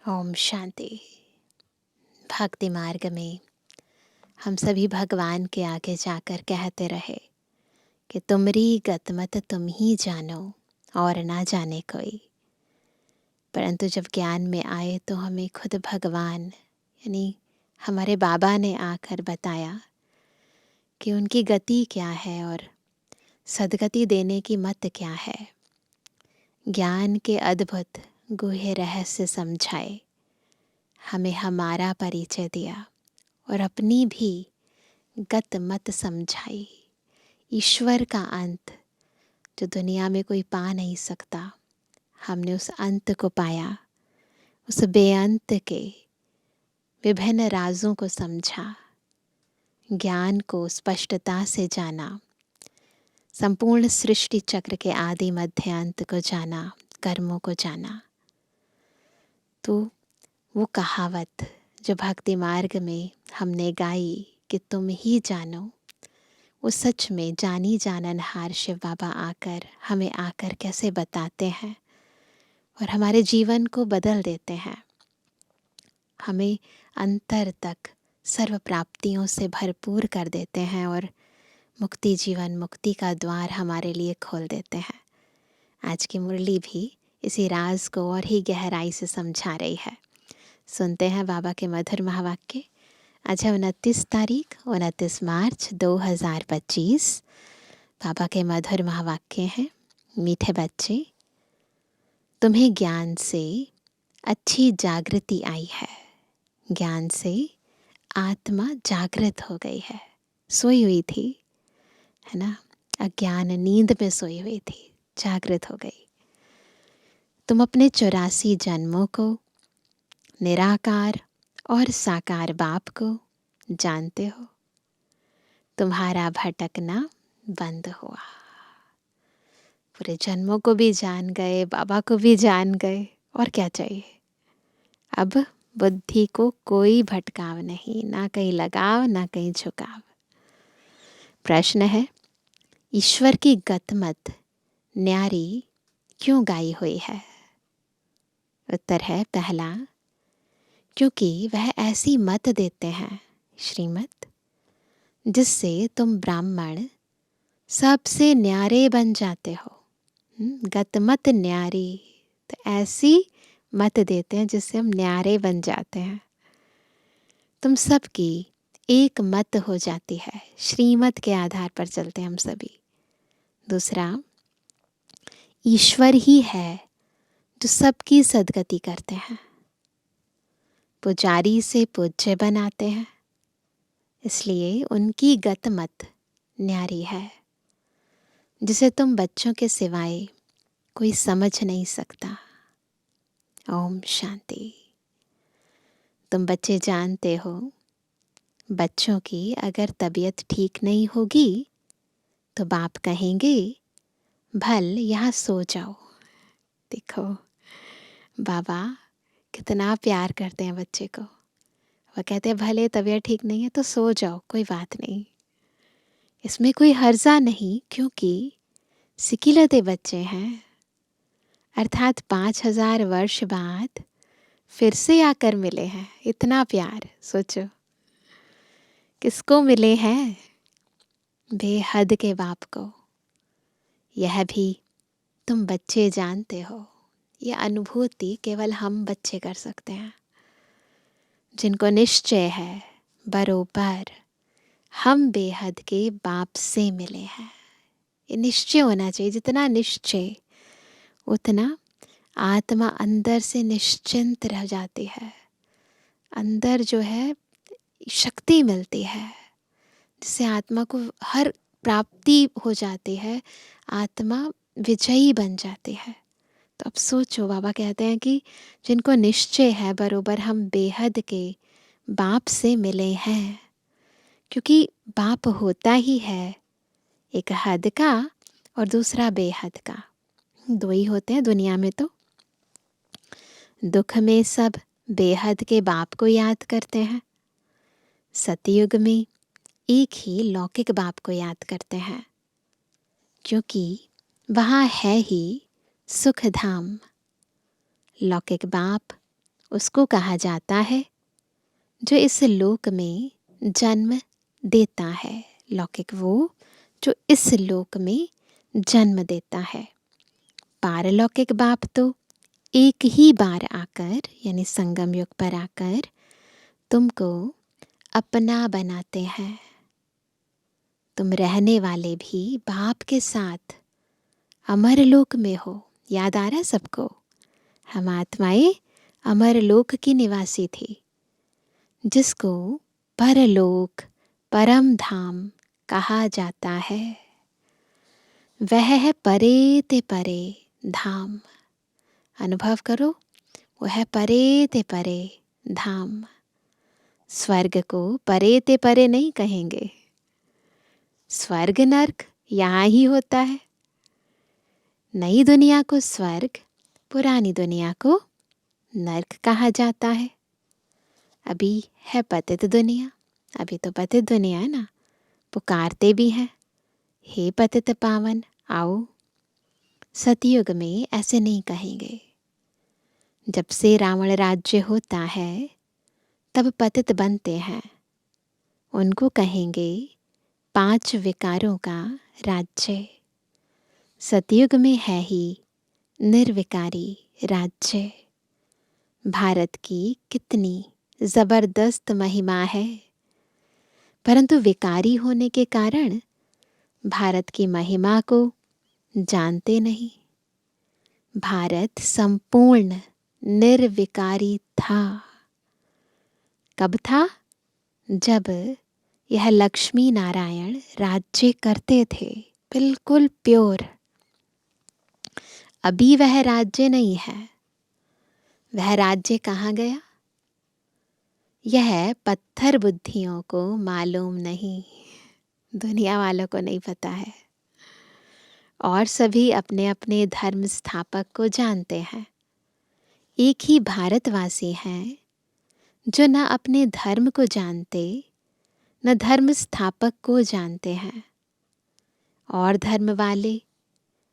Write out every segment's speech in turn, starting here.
ओम शांति। भक्ति मार्ग में हम सभी भगवान के आगे जाकर कहते रहे कि तुमरी गतमत तुम ही जानो और ना जाने कोई। परंतु जब ज्ञान में आए तो हमें खुद भगवान यानी हमारे बाबा ने आकर बताया कि उनकी गति क्या है और सद्गति देने की मत क्या है। ज्ञान के अद्भुत गूढ़ रहस्य समझाए, हमें हमारा परिचय दिया और अपनी भी गत मत समझाई। ईश्वर का अंत जो दुनिया में कोई पा नहीं सकता, हमने उस अंत को पाया। उस बेअंत के विभिन्न राजों को समझा, ज्ञान को स्पष्टता से जाना, संपूर्ण सृष्टि चक्र के आदि मध्य अंत को जाना, कर्मों को जाना। तो वो कहावत जो भक्ति मार्ग में हमने गाई कि तुम ही जानो, वो सच में जानी जाननहार शिव बाबा हमें आकर कैसे बताते हैं और हमारे जीवन को बदल देते हैं। हमें अंतर तक सर्व प्राप्तियों से भरपूर कर देते हैं और मुक्ति जीवन मुक्ति का द्वार हमारे लिए खोल देते हैं। आज की मुरली भी इसी राज को और ही गहराई से समझा रही है। सुनते हैं बाबा के मधुर महावाक्य। आज है 29 मार्च 2025। बाबा के मधुर महावाक्य हैं। मीठे बच्चे, तुम्हें ज्ञान से अच्छी जागृति आई है। ज्ञान से आत्मा जागृत हो गई है। सोई हुई थी, है ना, अज्ञान नींद में सोई हुई थी, जागृत हो गई। तुम अपने 84 जन्मों को, निराकार और साकार बाप को जानते हो। तुम्हारा भटकना बंद हुआ। पूरे जन्मों को भी जान गए, बाबा को भी जान गए, और क्या चाहिए। अब बुद्धि को कोई भटकाव नहीं, ना कहीं लगाव ना कहीं झुकाव। प्रश्न है, ईश्वर की गतमत न्यारी क्यों गाई हुई है? उत्तर है पहला, क्योंकि वह ऐसी मत देते हैं, श्रीमत, जिससे तुम ब्राह्मण सबसे न्यारे बन जाते हो। गतमत न्यारी, तो ऐसी मत देते हैं जिससे हम न्यारे बन जाते हैं। तुम सबकी एक मत हो जाती है, श्रीमत के आधार पर चलते हैं हम सभी। दूसरा, ईश्वर ही है जो सबकी सद्गति करते हैं, पुजारी से पूज्य बनाते हैं, इसलिए उनकी गतमत न्यारी है, जिसे तुम बच्चों के सिवाय कोई समझ नहीं सकता। ओम शांति। तुम बच्चे जानते हो, बच्चों की अगर तबीयत ठीक नहीं होगी तो बाप कहेंगे, भल यहाँ सो जाओ। देखो बाबा कितना प्यार करते हैं बच्चे को। वह कहते हैं भले तबीयत ठीक नहीं है तो सो जाओ, कोई बात नहीं, इसमें कोई हर्जा नहीं, क्योंकि सिकिलते बच्चे हैं। अर्थात 5000 वर्ष बाद फिर से आकर मिले हैं। इतना प्यार सोचो, किसको मिले हैं? बेहद के बाप को। यह भी तुम बच्चे जानते हो। यह अनुभूति केवल हम बच्चे कर सकते हैं, जिनको निश्चय है बरोबर हम बेहद के बाप से मिले हैं। ये निश्चय होना चाहिए। जितना निश्चय उतना आत्मा अंदर से निश्चिंत रह जाती है। अंदर जो है शक्ति मिलती है, जिससे आत्मा को हर प्राप्ति हो जाती है, आत्मा विजयी बन जाती है। तो अब सोचो, बाबा कहते हैं कि जिनको निश्चय है बरोबर हम बेहद के बाप से मिले हैं, क्योंकि बाप होता ही है एक हद का और दूसरा बेहद का। दो ही होते हैं दुनिया में। तो दुख में सब बेहद के बाप को याद करते हैं, सतयुग में एक ही लौकिक बाप को याद करते हैं, क्योंकि वहाँ है ही सुख धाम। लौकिक बाप उसको कहा जाता है जो इस लोक में जन्म देता है। लौकिक वो जो इस लोक में जन्म देता है। पारलौकिक बाप तो एक ही बार आकर यानी संगम युग पर आकर तुमको अपना बनाते हैं। तुम रहने वाले भी बाप के साथ अमरलोक में हो। याद आ रहा है सबको? हम आत्माएं अमरलोक की निवासी थी, जिसको परलोक परम धाम कहा जाता है। वह है परे ते परे धाम। अनुभव करो, वो है परे ते परे धाम। स्वर्ग को परे ते परे नहीं कहेंगे। स्वर्ग नर्क यहाँ ही होता है। नई दुनिया को स्वर्ग, पुरानी दुनिया को नर्क कहा जाता है। अभी है पतित दुनिया, अभी तो पतित दुनिया है ना। पुकारते भी हैं, हे पतित पावन आओ। सतयुग में ऐसे नहीं कहेंगे। जब से रावण राज्य होता है तब पतित बनते हैं। उनको कहेंगे 5 विकारों का राज्य। सतयुग में है ही निर्विकारी राज्य। भारत की कितनी जबरदस्त महिमा है, परंतु विकारी होने के कारण भारत की महिमा को जानते नहीं। भारत संपूर्ण निर्विकारी था। कब था? जब यह लक्ष्मी नारायण राज्य करते थे, बिल्कुल प्योर। अभी वह राज्य नहीं है। वह राज्य कहाँ गया? यह पत्थर बुद्धियों को मालूम नहीं, दुनिया वालों को नहीं पता है। और सभी अपने अपने धर्म स्थापक को जानते हैं। एक ही भारतवासी हैं जो न अपने धर्म को जानते न धर्म स्थापक को जानते हैं। और धर्म वाले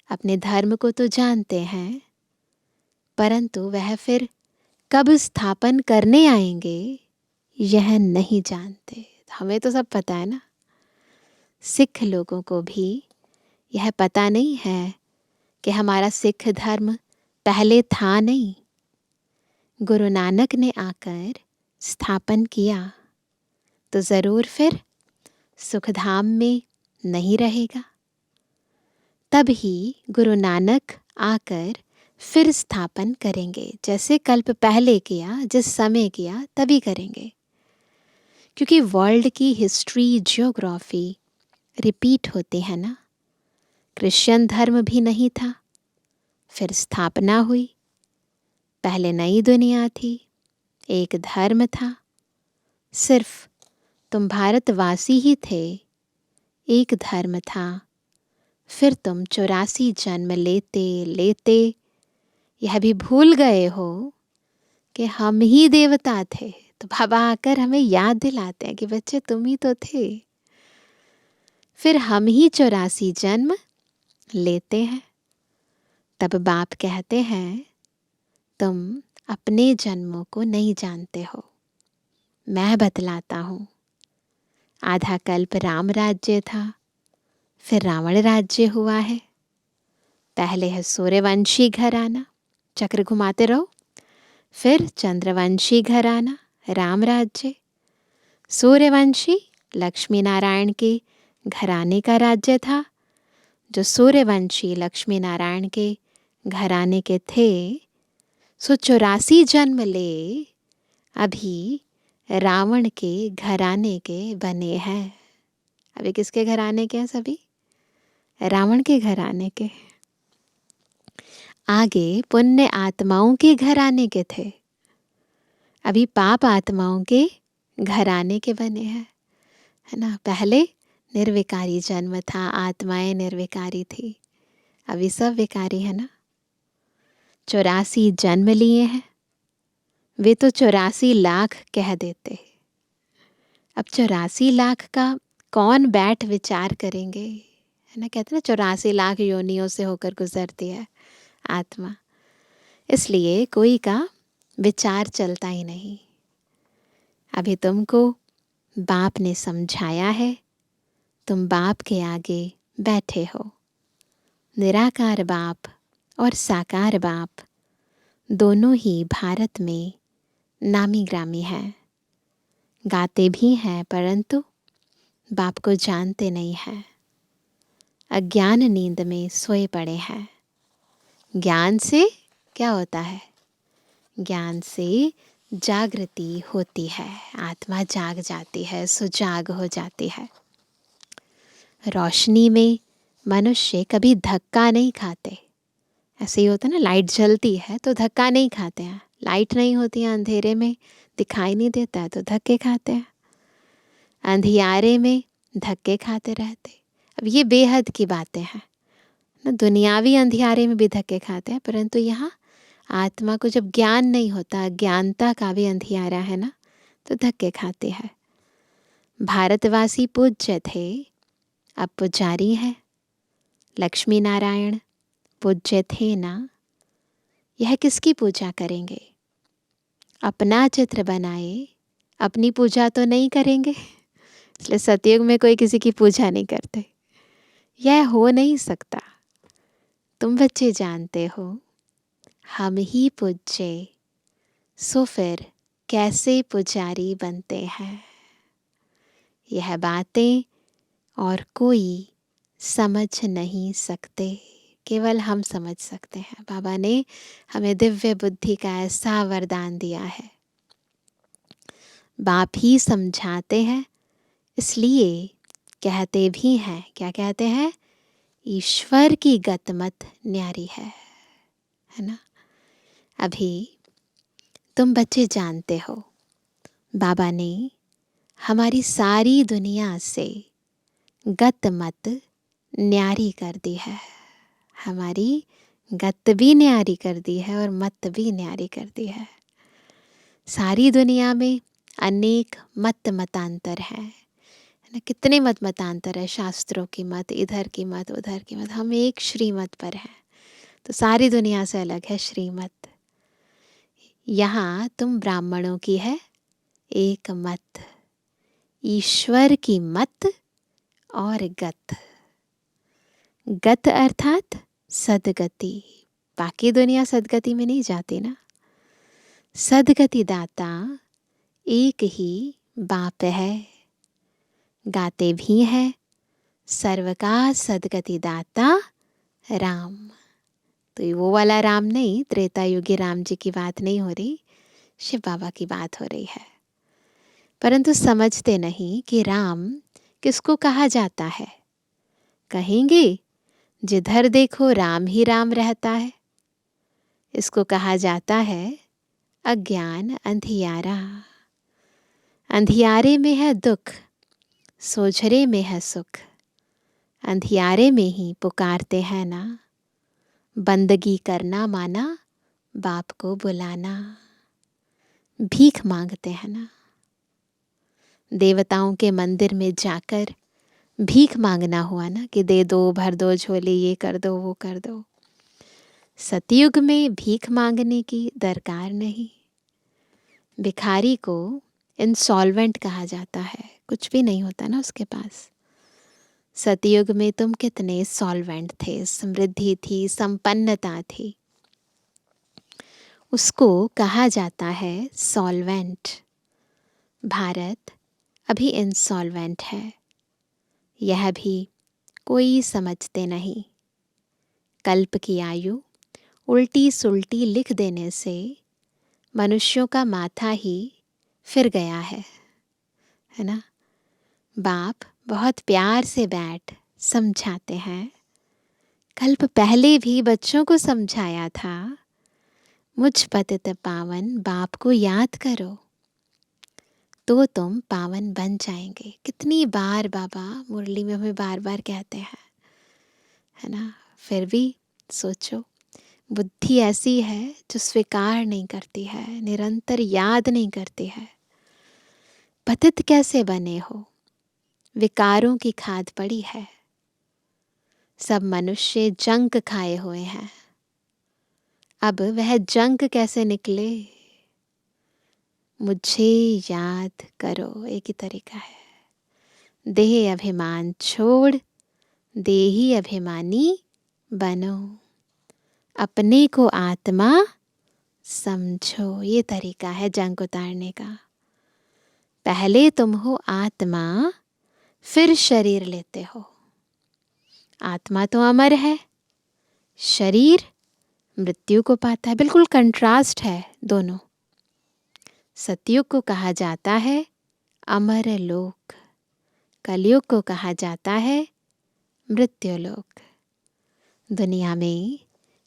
अपने धर्म को तो जानते हैं, परंतु वह फिर कब स्थापन करने आएंगे यह नहीं जानते। हमें तो सब पता है ना। सिख लोगों को भी यह पता नहीं है कि हमारा सिख धर्म पहले था नहीं। गुरु नानक ने आकर स्थापन किया तो ज़रूर फिर सुखधाम में नहीं रहेगा। तब ही गुरु नानक आकर फिर स्थापन करेंगे। जैसे कल्प पहले किया, जिस समय किया तभी करेंगे। क्योंकि वर्ल्ड की हिस्ट्री, जियोग्राफी रिपीट होती है ना। क्रिश्चियन धर्म भी नहीं था, फिर स्थापना हुई। पहले नई दुनिया थी, एक धर्म था। सिर्फ तुम भारतवासी ही थे, एक धर्म था। फिर तुम 84 जन्म लेते लेते यह भी भूल गए हो कि हम ही देवता थे। तो बाबा आकर हमें याद दिलाते हैं कि बच्चे तुम ही तो थे। फिर हम ही 84 जन्म लेते हैं। तब बाप कहते हैं तुम अपने जन्मों को नहीं जानते हो, मैं बतलाता हूँ। आधा कल्प राम राज्य था, फिर रावण राज्य हुआ है। पहले है सूर्यवंशी घराना, चक्र घुमाते रहो। फिर चंद्रवंशी घराना, राम राज्य। सूर्यवंशी लक्ष्मी नारायण के घराने का राज्य था। जो सूर्यवंशी लक्ष्मी नारायण के घराने के थे, सो 84 जन्म ले अभी रावण के घराने के बने हैं। अभी किसके घराने के हैं सभी? रावण के घराने के। आगे पुण्य आत्माओं के घराने के थे, अभी पाप आत्माओं के घराने के बने हैं, है ना। पहले निर्विकारी जन्म था, आत्माएं निर्विकारी थी, अभी सब विकारी है ना। 84 जन्म लिए हैं, वे तो 84 लाख कह देते। अब 84 लाख का कौन बैठ विचार करेंगे, है ना। कहते ना 84 लाख योनियों से होकर गुजरती है आत्मा। इसलिए कोई का विचार चलता ही नहीं। अभी तुमको बाप ने समझाया है, तुम बाप के आगे बैठे हो। निराकार बाप और साकार बाप दोनों ही भारत में नामी ग्रामी हैं। गाते भी हैं परंतु बाप को जानते नहीं हैं। अज्ञान नींद में सोए पड़े हैं। ज्ञान से क्या होता है? ज्ञान से जागृति होती है, आत्मा जाग जाती है, सुजाग हो जाती है। रोशनी में मनुष्य कभी धक्का नहीं खाते। ऐसे ही होता है ना, लाइट जलती है तो धक्का नहीं खाते हैं। लाइट नहीं होती है, अंधेरे में दिखाई नहीं देता है तो धक्के खाते हैं। अंधियारे में धक्के खाते रहते। अब ये बेहद की बातें हैं ना, दुनियावी अंधियारे में भी धक्के खाते हैं, परंतु यहाँ आत्मा को जब ज्ञान नहीं होता, ज्ञानता का भी अंधियारा है ना, तो धक्के खाते हैं। भारतवासी पूज्य थे, अब पुजारी है। लक्ष्मी नारायण पूज्य थे ना, यह किसकी पूजा करेंगे? अपना चित्र बनाए, अपनी पूजा तो नहीं करेंगे। इसलिए सतयुग में कोई किसी की पूजा नहीं करते, यह हो नहीं सकता। तुम बच्चे जानते हो हम ही पूज्य, सो फिर कैसे पुजारी बनते हैं? यह बातें और कोई समझ नहीं सकते, केवल हम समझ सकते हैं। बाबा ने हमें दिव्य बुद्धि का ऐसा वरदान दिया है। बाप ही समझाते हैं, इसलिए कहते भी हैं, क्या कहते हैं? ईश्वर की गतमत न्यारी है ना। अभी तुम बच्चे जानते हो बाबा ने हमारी सारी दुनिया से गतमत न्यारी कर दी है। हमारी गत भी न्यारी कर दी है और मत भी न्यारी कर दी है। सारी दुनिया में अनेक मत मतांतर हैं ना, कितने मत मतांतर है, शास्त्रों की मत, इधर की मत, उधर की मत। हम एक श्रीमत पर हैं, तो सारी दुनिया से अलग है श्रीमत। यहाँ तुम ब्राह्मणों की है एक मत, ईश्वर की मत और गत। गत अर्थात सदगति। बाकी दुनिया सदगति में नहीं जाती ना। सदगति दाता एक ही बाप है। गाते भी है सर्व का सदगति दाता राम। तो ये वो वाला राम नहीं, त्रेता युगी राम जी की बात नहीं हो रही, शिव बाबा की बात हो रही है। परंतु समझते नहीं कि राम किसको कहा जाता है। कहेंगे जिधर देखो राम ही राम रहता है। इसको कहा जाता है अज्ञान अंधियारा। अंधियारे में है दुख, सोझरे में है सुख। अंधियारे में ही पुकारते हैं ना, बंदगी करना माना, बाप को बुलाना। भीख मांगते हैं ना, देवताओं के मंदिर में जाकर भीख मांगना हुआ ना, कि दे दो, भर दो झोली, ये कर दो, वो कर दो। सतयुग में भीख मांगने की दरकार नहीं। भिखारी को इंसॉल्वेंट कहा जाता है, कुछ भी नहीं होता ना उसके पास। सतयुग में तुम कितने सॉल्वेंट थे, समृद्धि थी, संपन्नता थी, उसको कहा जाता है सॉल्वेंट। भारत अभी इंसॉल्वेंट है, यह भी कोई समझते नहीं। कल्प की आयु उल्टी सुल्टी लिख देने से मनुष्यों का माथा ही फिर गया है ना। बाप बहुत प्यार से बैठ समझाते हैं। कल्प पहले भी बच्चों को समझाया था, मुझ पतित पावन बाप को याद करो तो तुम पावन बन जाएंगे। कितनी बार बाबा मुरली में हमें बार बार कहते हैं, है ना। फिर भी सोचो, बुद्धि ऐसी है जो स्वीकार नहीं करती है, निरंतर याद नहीं करती है। पतित कैसे बने हो? विकारों की खाद पड़ी है। सब मनुष्य जंक खाए हुए हैं, अब वह जंक कैसे निकले? मुझे याद करो, एक ही तरीका है। देह अभिमान छोड़ देही अभिमानी बनो, अपने को आत्मा समझो। ये तरीका है जंग उतारने का। पहले तुम हो आत्मा, फिर शरीर लेते हो। आत्मा तो अमर है, शरीर मृत्यु को पाता है। बिल्कुल कंट्रास्ट है दोनों। सतयुग को कहा जाता है अमर लोक, कलयुग को कहा जाता है मृत्यु लोक। दुनिया में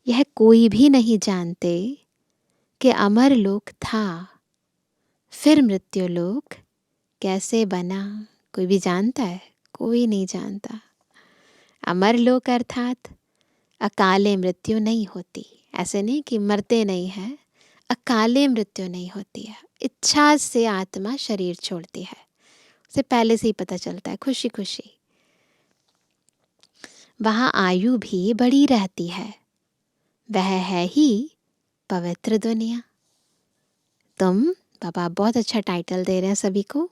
यह कोई भी नहीं जानते कि अमर लोक था, फिर मृत्यु लोक कैसे बना। कोई भी जानता है? कोई नहीं जानता। अमर लोक अर्थात अकाले मृत्यु नहीं होती। ऐसे नहीं कि मरते नहीं हैं, अकाले मृत्यु नहीं होती है। इच्छा से आत्मा शरीर छोड़ती है, उसे पहले से ही पता चलता है, खुशी खुशी। वहाँ आयु भी बड़ी रहती है, वह है ही पवित्र दुनिया। तुम, बाबा बहुत अच्छा टाइटल दे रहे हैं सभी को,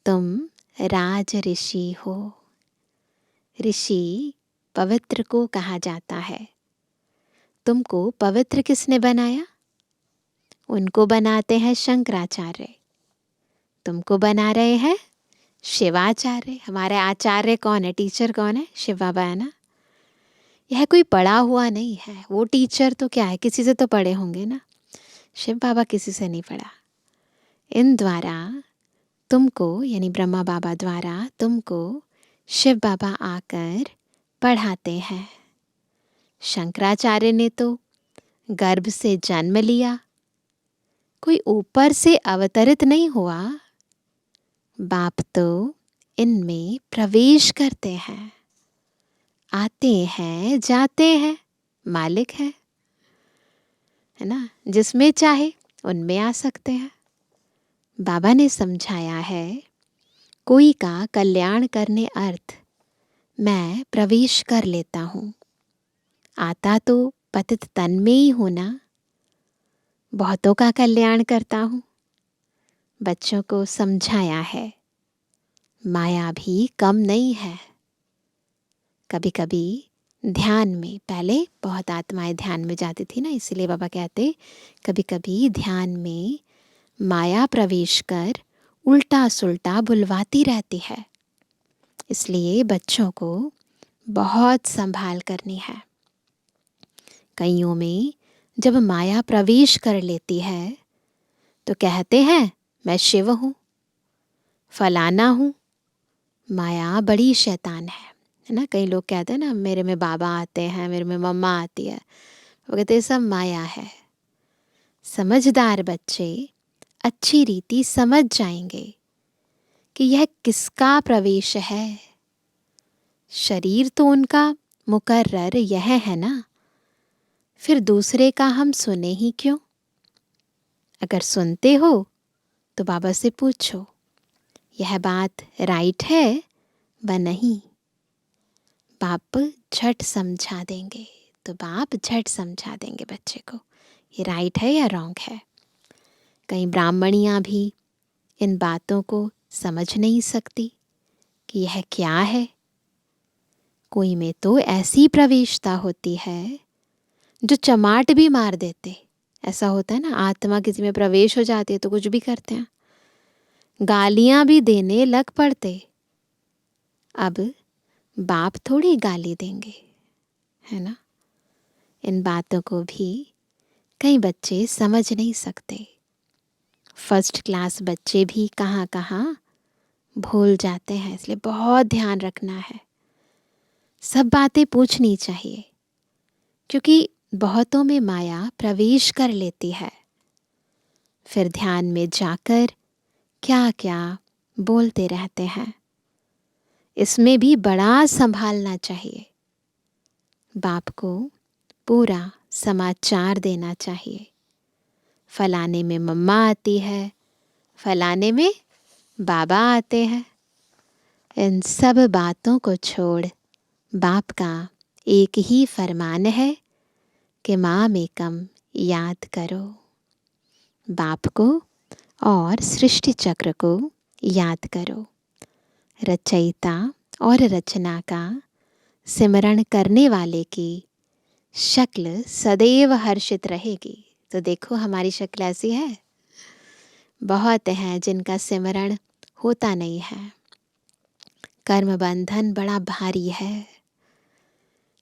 तुम राज ऋषि हो। ऋषि पवित्र को कहा जाता है। तुमको पवित्र किसने बनाया? उनको बनाते हैं शंकराचार्य। तुमको बना रहे हैं शिवाचार्य। हमारे आचार्य कौन है? टीचर कौन है? शिव बाबा है ना। यह कोई पढ़ा हुआ नहीं है। वो टीचर तो क्या है, किसी से तो पढ़े होंगे ना। शिव बाबा किसी से नहीं पढ़ा। इन द्वारा तुमको, यानी ब्रह्मा बाबा द्वारा तुमको शिव बाबा आकर पढ़ाते हैं। शंकराचार्य ने तो गर्भ से जन्म लिया, कोई ऊपर से अवतरित नहीं हुआ। बाप तो इनमें प्रवेश करते हैं, आते हैं जाते हैं, मालिक है ना। जिसमें चाहे उनमें आ सकते हैं। बाबा ने समझाया है, कोई का कल्याण करने अर्थ मैं प्रवेश कर लेता हूँ। आता तो पतित तन में ही हूँ ना, बहुतों का कल्याण करता हूँ। बच्चों को समझाया है, माया भी कम नहीं है। कभी कभी ध्यान में, पहले बहुत आत्माएं ध्यान में जाती थी ना, इसलिए बाबा कहते कभी कभी ध्यान में माया प्रवेश कर उल्टा सुल्टा बुलवाती रहती है। इसलिए बच्चों को बहुत संभाल करनी है। कईयों में जब माया प्रवेश कर लेती है तो कहते हैं मैं शिव हूँ, फलाना हूँ। माया बड़ी शैतान है ना। कई लोग कहते हैं ना, मेरे में बाबा आते हैं, मेरे में मम्मा आती है। वो कहते हैं सब माया है। समझदार बच्चे अच्छी रीति समझ जाएंगे कि यह किसका प्रवेश है। शरीर तो उनका मुकर्रर यह है ना, फिर दूसरे का हम सुने ही क्यों। अगर सुनते हो तो बाबा से पूछो, यह बात राइट है व नहीं। बाप झट समझा देंगे। तो बाप झट समझा देंगे बच्चे को, ये राइट है या रॉन्ग है। कई ब्राह्मणियाँ भी इन बातों को समझ नहीं सकती कि यह क्या है। कोई में तो ऐसी प्रवेशता होती है जो चमाट भी मार देते। ऐसा होता है ना, आत्मा किसी में प्रवेश हो जाती है तो कुछ भी करते हैं, गालियां भी देने लग पड़ते। अब बाप थोड़ी गाली देंगे, है ना। इन बातों को भी कई बच्चे समझ नहीं सकते। फर्स्ट क्लास बच्चे भी कहाँ कहाँ भूल जाते हैं। इसलिए बहुत ध्यान रखना है, सब बातें पूछनी चाहिए, क्योंकि बहुतों में माया प्रवेश कर लेती है। फिर ध्यान में जाकर क्या क्या बोलते रहते हैं। इसमें भी बड़ा संभालना चाहिए। बाप को पूरा समाचार देना चाहिए। फलाने में मम्मा आती है, फलाने में बाबा आते हैं। इन सब बातों को छोड़ बाप का एक ही फरमान है कि माम एकम याद करो। बाप को और सृष्टि चक्र को याद करो। रचयिता और रचना का सिमरण करने वाले की शक्ल सदैव हर्षित रहेगी। तो देखो हमारी शक्ल ऐसी है। बहुत हैं जिनका सिमरण होता नहीं है। कर्म बंधन बड़ा भारी है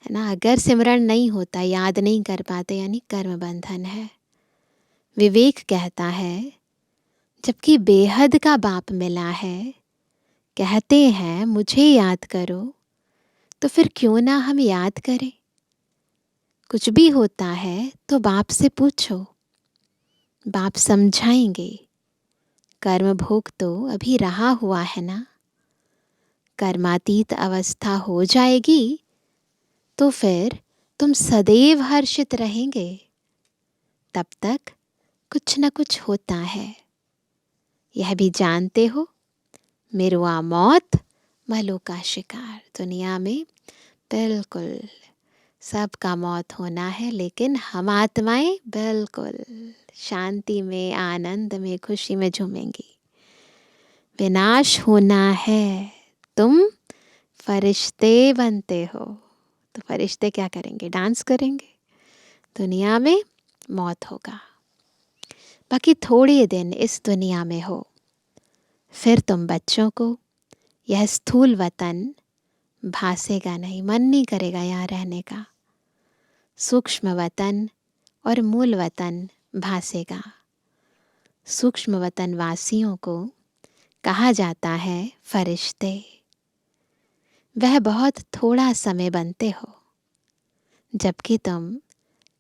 ना। अगर सिमरण नहीं होता, याद नहीं कर पाते, यानी कर्म बंधन है। विवेक कहता है जबकि बेहद का बाप मिला है, कहते हैं मुझे याद करो, तो फिर क्यों ना हम याद करें। कुछ भी होता है तो बाप से पूछो, बाप समझाएंगे। कर्म भोग तो अभी रहा हुआ है ना। कर्मातीत अवस्था हो जाएगी तो फिर तुम सदैव हर्षित रहेंगे। तब तक कुछ न कुछ होता है। यह भी जानते हो, मिरुआ मौत मलों का शिकार। दुनिया में बिल्कुल सबका मौत होना है, लेकिन हम आत्माएं बिल्कुल शांति में, आनंद में, खुशी में झूमेंगी। विनाश होना है, तुम फरिश्ते बनते हो। तो फरिश्ते क्या करेंगे? डांस करेंगे। दुनिया में मौत होगा, बाकी थोड़े दिन इस दुनिया में हो, फिर तुम बच्चों को यह स्थूल वतन भासेगा नहीं, मन नहीं करेगा यहाँ रहने का। सूक्ष्म वतन और मूल वतन भासेगा। सूक्ष्म वतन वासियों को कहा जाता है फरिश्ते। वह बहुत थोड़ा समय बनते हो, जबकि तुम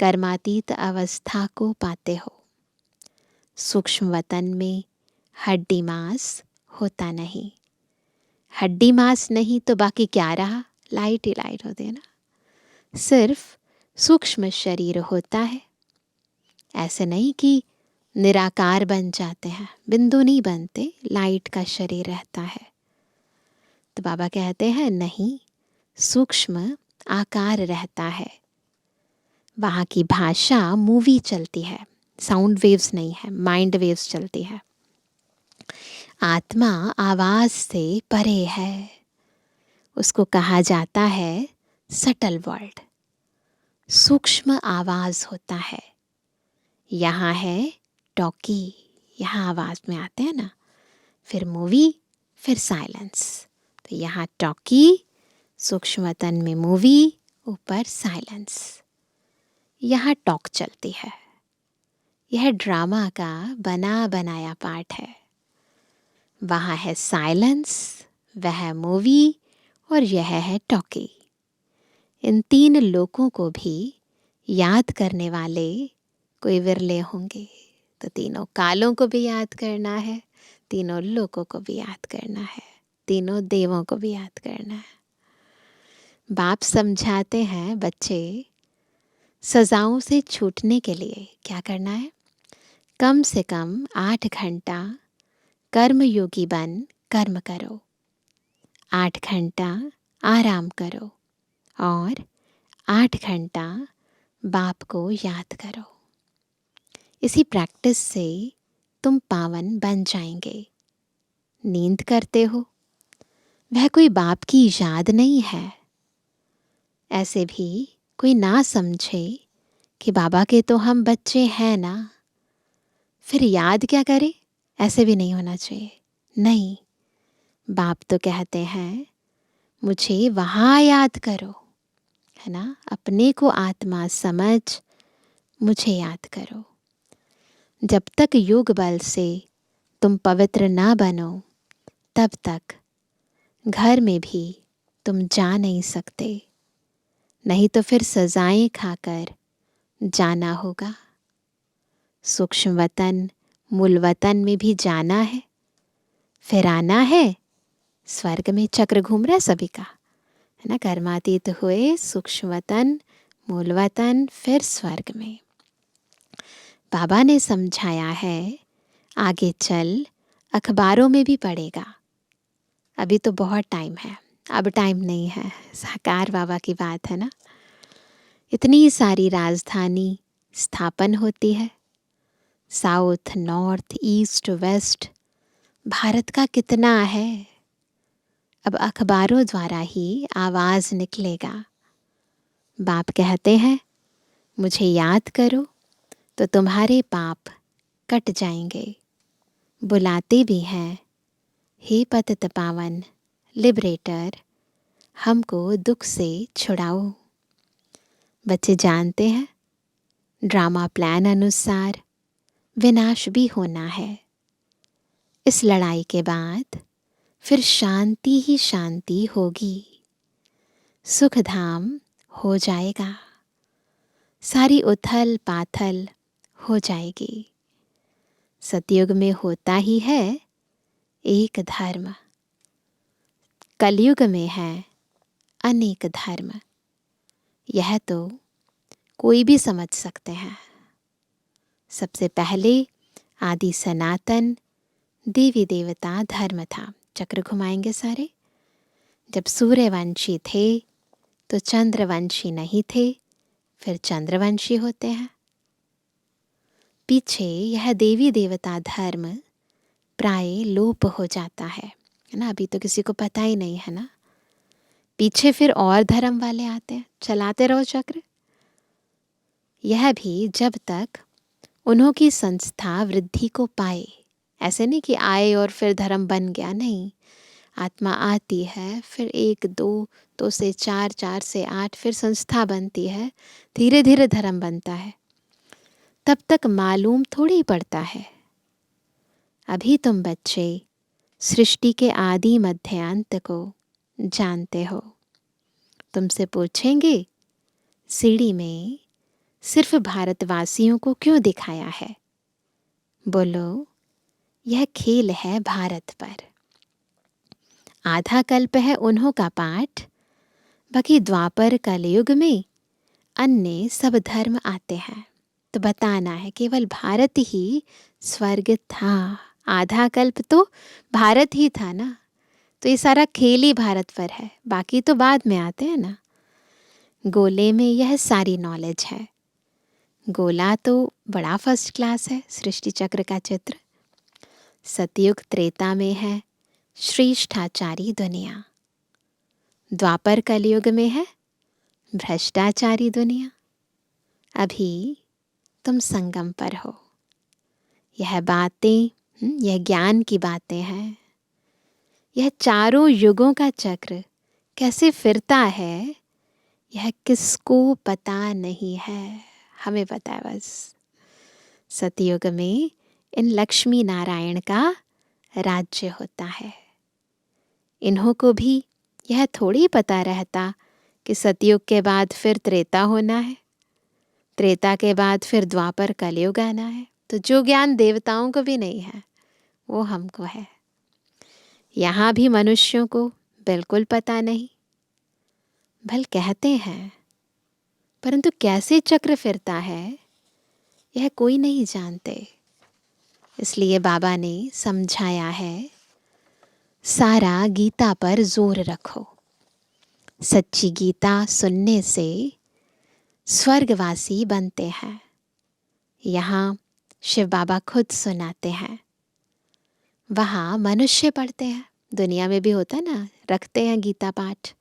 कर्मातीत अवस्था को पाते हो। सूक्ष्म वतन में हड्डी मांस होता नहीं। हड्डी मांस नहीं तो बाकी क्या रहा? लाइट ही लाइट होती है ना। सिर्फ सूक्ष्म शरीर होता है। ऐसे नहीं कि निराकार बन जाते हैं, बिंदु नहीं बनते, लाइट का शरीर रहता है। तो बाबा कहते हैं नहीं, सूक्ष्म आकार रहता है। वहाँ की भाषा मूवी चलती है, साउंड वेव्स नहीं है, माइंड वेव्स चलती है। आत्मा आवाज से परे है, उसको कहा जाता है सटल वर्ल्ड। सूक्ष्म आवाज होता है। यहाँ है टॉकी, यहाँ आवाज में आते हैं ना, फिर मूवी, फिर साइलेंस। तो यहाँ टॉकी, सूक्ष्म वतन में मूवी, ऊपर साइलेंस। यहाँ टॉक चलती है। यह ड्रामा का बना बनाया पार्ट है। वहाँ है साइलेंस, वह मूवी, और यह है टॉकी। इन तीन लोगों को भी याद करने वाले कोई विरले होंगे। तो तीनों कालों को भी याद करना है, तीनों लोगों को भी याद करना है, तीनों देवों को भी याद करना है। बाप समझाते हैं बच्चे, सजाओं से छूटने के लिए क्या करना है? कम से कम 8 घंटा कर्मयोगी बन कर्म करो, 8 घंटा आराम करो, और 8 घंटा बाप को याद करो। इसी प्रैक्टिस से तुम पावन बन जाएंगे। नींद करते हो, वह कोई बाप की याद नहीं है। ऐसे भी कोई ना समझे कि बाबा के तो हम बच्चे हैं ना, फिर याद क्या करें, ऐसे भी नहीं होना चाहिए। नहीं, बाप तो कहते हैं मुझे वहाँ याद करो, है ना। अपने को आत्मा समझ मुझे याद करो। जब तक योग बल से तुम पवित्र ना बनो, तब तक घर में भी तुम जा नहीं सकते। नहीं तो फिर सजाएं खाकर जाना होगा। सूक्ष्म वतन, मूल वतन में भी जाना है, फिर आना है। स्वर्ग में चक्र घूम रहा है सभी का, है ना। कर्मातीत हुए, सूक्ष्म वतन, मूल वतन, फिर स्वर्ग में। बाबा ने समझाया है, आगे चल अखबारों में भी पढ़ेगा। अभी तो बहुत टाइम है, अब टाइम नहीं है। साकार बाबा की बात है ना। इतनी सारी राजधानी स्थापन होती है, south, north, east, west, Bharat का कितना है, अब अखबारों द्वारा ही आवाज़ निकलेगा। बाप कहते हैं मुझे याद करो तो तुम्हारे पाप कट जाएंगे। बुलाते भी हैं हे पतित पावन लिबरेटर, हमको दुख से छुड़ाओ। बच्चे जानते हैं ड्रामा प्लान अनुसार विनाश भी होना है। इस लड़ाई के बाद फिर शांति ही शांति होगी, सुख धाम हो जाएगा, सारी उथल पाथल हो जाएगी। सतयुग में होता ही है एक धर्म, कलयुग में है अनेक धर्म। यह तो कोई भी समझ सकते हैं। सबसे पहले आदि सनातन देवी देवता धर्म था। चक्र घुमाएंगे सारे। जब सूर्यवंशी थे तो चंद्रवंशी नहीं थे, फिर चंद्रवंशी होते हैं। पीछे यह देवी देवता धर्म प्राय लोप हो जाता है ना। अभी तो किसी को पता ही नहीं है ना। पीछे फिर और धर्म वाले आते हैं, चलाते रहो चक्र। यह भी जब तक उन्हों की संस्था वृद्धि को पाए, ऐसे नहीं कि आए और फिर धर्म बन गया, नहीं। आत्मा आती है, फिर 1 2 2 से 4 4 से 8, फिर संस्था बनती है, धीरे धीरे धर्म बनता है। तब तक मालूम थोड़ी पड़ता है। अभी तुम बच्चे सृष्टि के आदि मध्य अंत को जानते हो। तुमसे पूछेंगे सीढ़ी में सिर्फ भारतवासियों को क्यों दिखाया है? बोलो यह खेल है भारत पर। आधा कल्प है उन्हों का पाठ, बाकी द्वापर कलयुग में अन्य सब धर्म आते हैं। तो बताना है केवल भारत ही स्वर्ग था। आधा कल्प तो भारत ही था ना। तो ये सारा खेल ही भारत पर है, बाकी तो बाद में आते हैं ना। गोले में यह सारी नॉलेज है। गोला तो बड़ा फर्स्ट क्लास है, सृष्टि चक्र का चित्र। सतयुग त्रेता में है श्रेष्ठाचारी दुनिया, द्वापर कलयुग में है भ्रष्टाचारी दुनिया। अभी तुम संगम पर हो। यह बातें, यह ज्ञान की बातें हैं। यह चारों युगों का चक्र कैसे फिरता है, यह किसको पता नहीं है। हमें पता है बस। सतयुग में इन लक्ष्मी नारायण का राज्य होता है। इन्हों को भी यह थोड़ी पता रहता कि सतयुग के बाद फिर त्रेता होना है, त्रेता के बाद फिर द्वापर कलयुग आना है। तो जो ज्ञान देवताओं को भी नहीं है वो हमको है। यहाँ भी मनुष्यों को बिल्कुल पता नहीं। भल कहते हैं, परंतु कैसे चक्र फिरता है यह कोई नहीं जानते। इसलिए बाबा ने समझाया है, सारा गीता पर जोर रखो। सच्ची गीता सुनने से स्वर्गवासी बनते हैं। यहाँ शिव बाबा खुद सुनाते हैं, वहाँ मनुष्य पढ़ते हैं। दुनिया में भी होता है ना, रखते हैं गीता पाठ,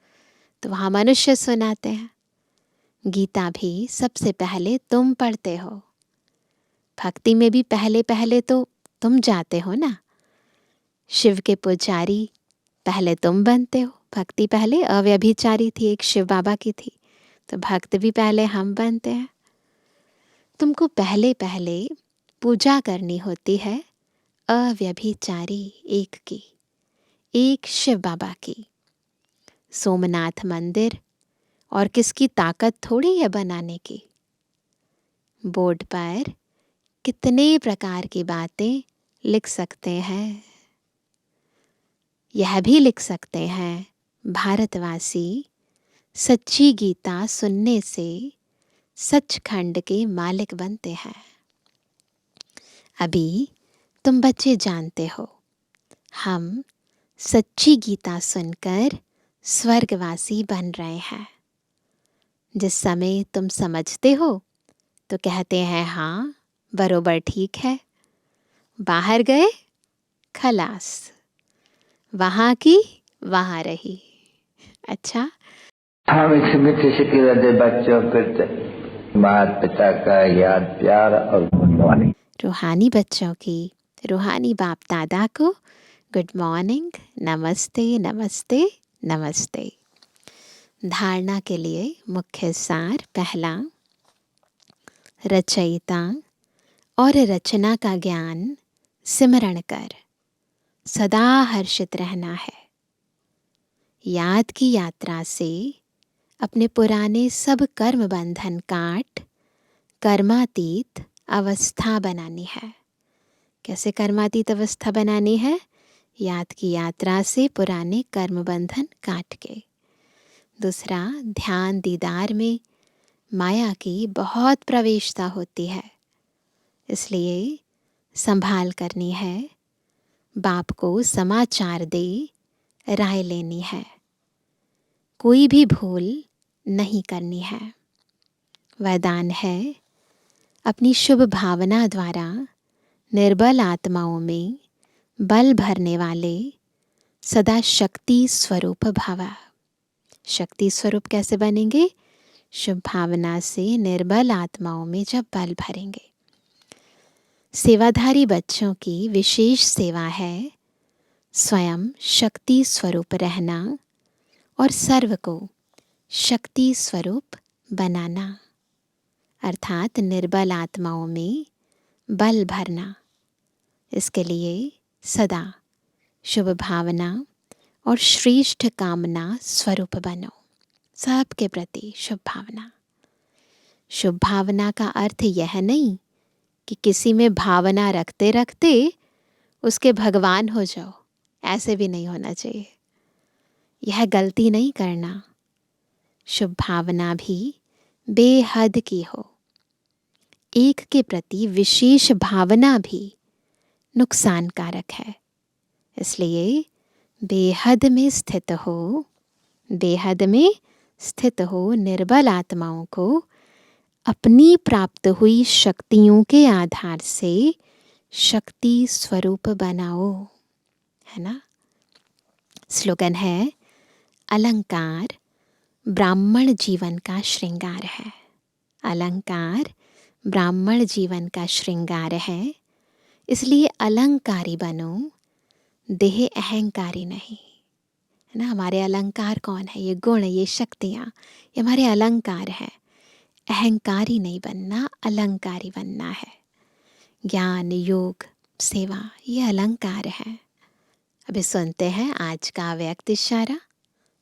तो वहाँ मनुष्य सुनाते हैं। गीता भी सबसे पहले तुम पढ़ते हो। भक्ति में भी पहले पहले तो तुम जाते हो ना। शिव के पुजारी पहले तुम बनते हो। भक्ति पहले अव्यभिचारी थी, एक शिव बाबा की थी, तो भक्त भी पहले हम बनते हैं। तुमको पहले पहले पूजा करनी होती है अव्यभिचारी एक की, एक शिव बाबा की। सोमनाथ मंदिर और किसकी ताकत थोड़ी है बनाने की। बोर्ड पर कितने प्रकार की बातें लिख सकते हैं। यह भी लिख सकते हैं, भारतवासी सच्ची गीता सुनने से सचखंड के मालिक बनते हैं। अभी तुम बच्चे जानते हो, हम सच्ची गीता सुनकर स्वर्गवासी बन रहे हैं। जिस समय तुम समझते हो तो कहते हैं हाँ बरोबर ठीक है। बाहर गए, खलास। वहाँ की वहाँ रही। अच्छा, हम इस मीठे सिकिलते बच्चों पर माता पिता का याद प्यार और गुड मॉर्निंग। रूहानी बच्चों की, रूहानी बाप दादा को गुड मॉर्निंग, नमस्ते नमस्ते नमस्ते। धारणा के लिए मुख्य सार। पहला, रचयिता और रचना का ज्ञान सिमरण कर सदा हर्षित रहना है। याद की यात्रा से अपने पुराने सब कर्म बंधन काट कर्मातीत अवस्था बनानी है। कैसे कर्मातीत अवस्था बनानी है? याद की यात्रा से पुराने कर्म बंधन काट के। दूसरा, ध्यान दीदार में माया की बहुत प्रवेशता होती है, इसलिए संभाल करनी है। बाप को समाचार दे राय लेनी है। कोई भी भूल नहीं करनी है। वरदान है, अपनी शुभ भावना द्वारा निर्बल आत्माओं में बल भरने वाले सदा शक्ति स्वरूप भव। शक्ति स्वरूप कैसे बनेंगे? शुभ भावना से निर्बल आत्माओं में जब बल भरेंगे। सेवाधारी बच्चों की विशेष सेवा है स्वयं शक्ति स्वरूप रहना और सर्व को शक्ति स्वरूप बनाना, अर्थात निर्बल आत्माओं में बल भरना। इसके लिए सदा शुभ भावना और श्रेष्ठ कामना स्वरूप बनो। सबके प्रति शुभ भावना। शुभ भावना का अर्थ यह नहीं कि किसी में भावना रखते रखते उसके भगवान हो जाओ, ऐसे भी नहीं होना चाहिए। यह गलती नहीं करना। शुभ भावना भी बेहद की हो। एक के प्रति विशेष भावना भी नुकसानकारक है। इसलिए बेहद में स्थित हो, बेहद में स्थित हो निर्बल आत्माओं को अपनी प्राप्त हुई शक्तियों के आधार से शक्ति स्वरूप बनाओ, है ना। स्लोगन है, अलंकार ब्राह्मण जीवन का श्रृंगार है। अलंकार ब्राह्मण जीवन का श्रृंगार है, इसलिए अलंकारी बनो, देह अहंकारी नहीं, है ना। हमारे अलंकार कौन है? ये गुण, ये शक्तियाँ, ये हमारे अलंकार हैं। अहंकारी नहीं बनना, अलंकारी बनना है। ज्ञान, योग, सेवा, ये अलंकार है। अभी सुनते हैं आज का अव्यक्त इशारा।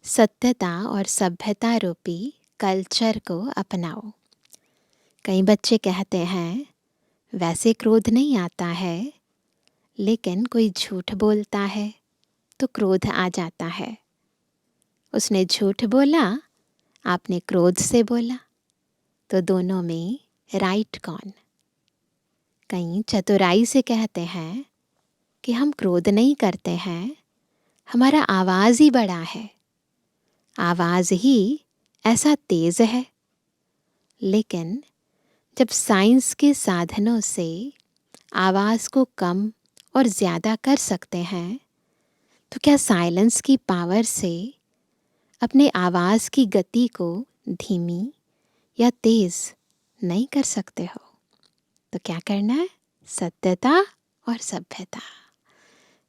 सत्यता और सभ्यता रूपी कल्चर को अपनाओ। कई बच्चे कहते हैं वैसे क्रोध नहीं आता है, लेकिन कोई झूठ बोलता है तो क्रोध आ जाता है। उसने झूठ बोला, आपने क्रोध से बोला, तो दोनों में राइट कौन? कई चतुराई से कहते हैं कि हम क्रोध नहीं करते हैं, हमारा आवाज़ ही बड़ा है, आवाज़ ही ऐसा तेज़ है। लेकिन जब साइंस के साधनों से आवाज़ को कम और ज़्यादा कर सकते हैं, तो क्या साइलेंस की पावर से अपने आवाज़ की गति को धीमी या तेज़ नहीं कर सकते हो? तो क्या करना है? सत्यता और सभ्यता,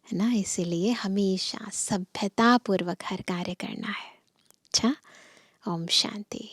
है ना। इसीलिए हमेशा सभ्यता पूर्वक हर कार्य करना है। अच्छा, ओम शांति।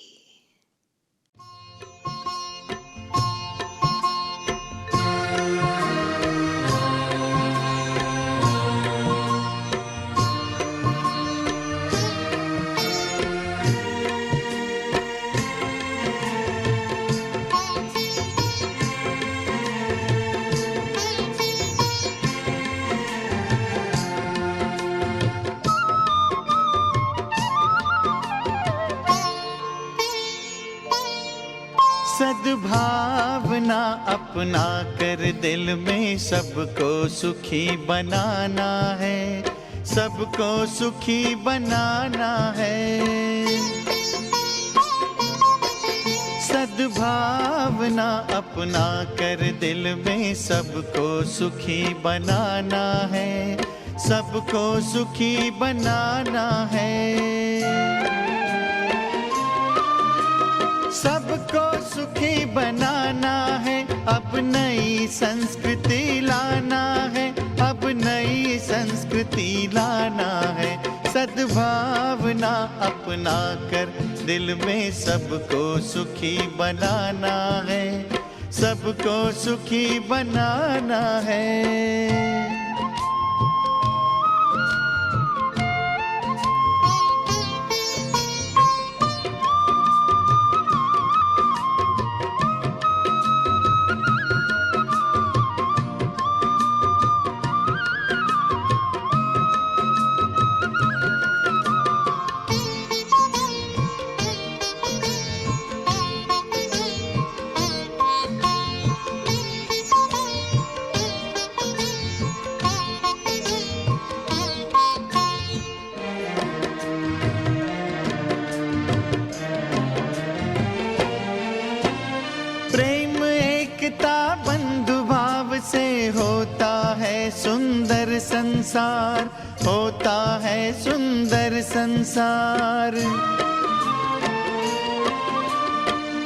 सद्भावना अपना कर दिल में सबको सुखी बनाना है, सबको सुखी बनाना है। सद्भावना अपना कर दिल में सबको सुखी बनाना है, सबको सुखी बनाना है। सबको सुखी बनाना है, अब नई संस्कृति लाना है, अब नई संस्कृति लाना है। सद्भावना अपना कर दिल में सबको सुखी बनाना है, सबको सुखी बनाना है। प्रेम एकता बंधु भाव से होता है सुंदर संसार, होता है सुंदर संसार।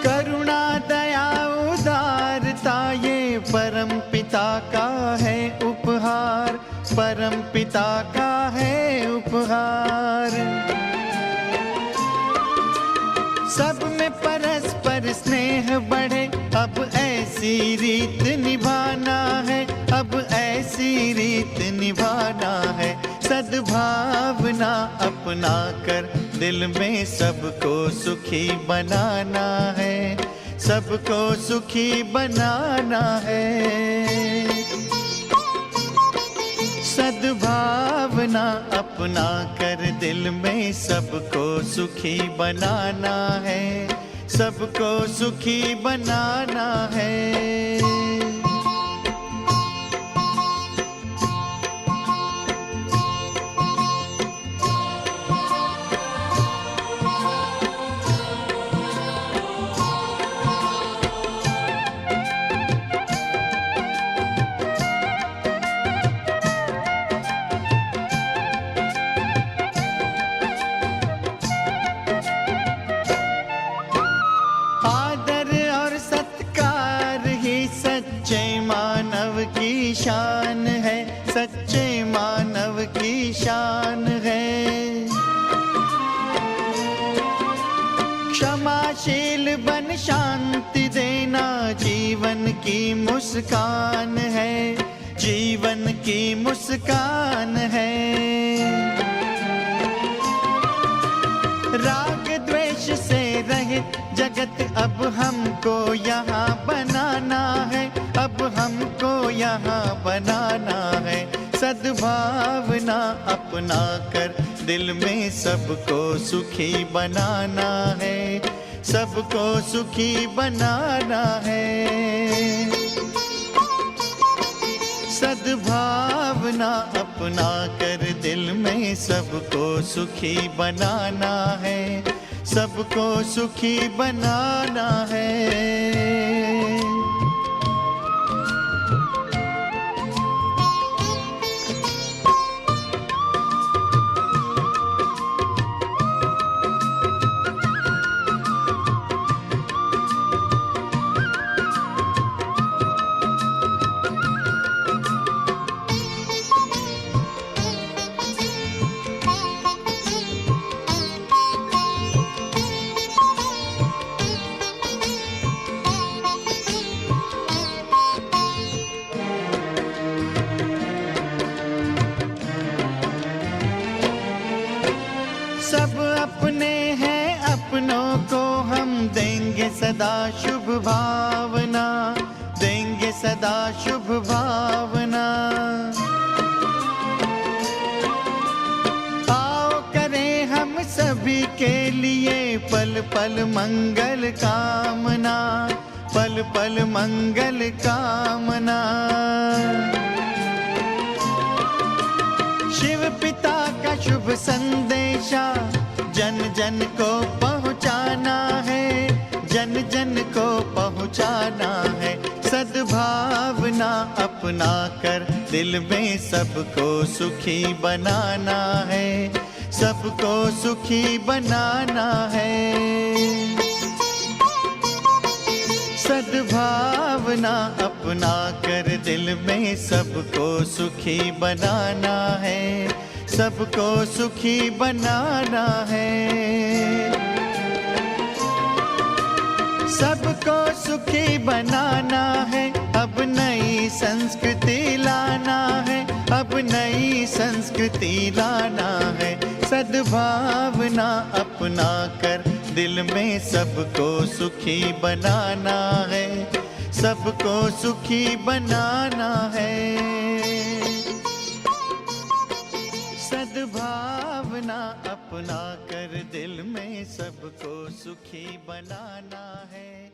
करुणा दया उदारता ये परम पिता का है उपहार, परम पिता का है उपहार। सब में परस्पर स्नेह बढ़े, अब ऐसी रीत निभाना है, अब ऐसी रीत निभाना है। सद्भावना अपना कर दिल में सबको सुखी बनाना है, सबको सुखी बनाना है। सद्भावना अपना कर दिल में सबको सुखी बनाना है, सबको सुखी बनाना है। की शान है, सच्चे मानव की शान है। क्षमाशील बन शांति देना जीवन की मुस्कान है, जीवन की मुस्कान है। राग द्वेष से रहित जगत अब हमको यहाँ बनाना है, अब हमको यहाँ बनाना है। सद्भावना अपना कर दिल में सबको सुखी बनाना है, सबको सुखी बनाना है। सद्भावना अपना कर दिल में सबको सुखी बनाना है, सबको सुखी बनाना है। सब अपने हैं, अपनों को हम देंगे सदा शुभ भावना, देंगे सदा शुभ भावना। आओ करें हम सभी के लिए पल पल मंगल कामना, पल पल मंगल कामना। शिव पिता का शुभ संदेशा जन जन को पहुँचाना है, जन जन जन को पहुँचाना है। सद्भावना अपना कर दिल में सबको सुखी बनाना है, सबको सुखी बनाना है। सद्भावना अपना कर दिल में सबको सुखी बनाना है, सबको सुखी बनाना है। सबको सुखी बनाना है, अब नई संस्कृति लाना है, अब नई संस्कृति लाना है। सद्भावना अपना कर दिल में सबको सुखी बनाना है, सबको सुखी बनाना है। सद्भावना अपना कर दिल में सबको सुखी बनाना है,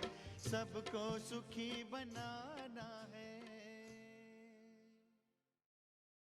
सबको सुखी बनाना है।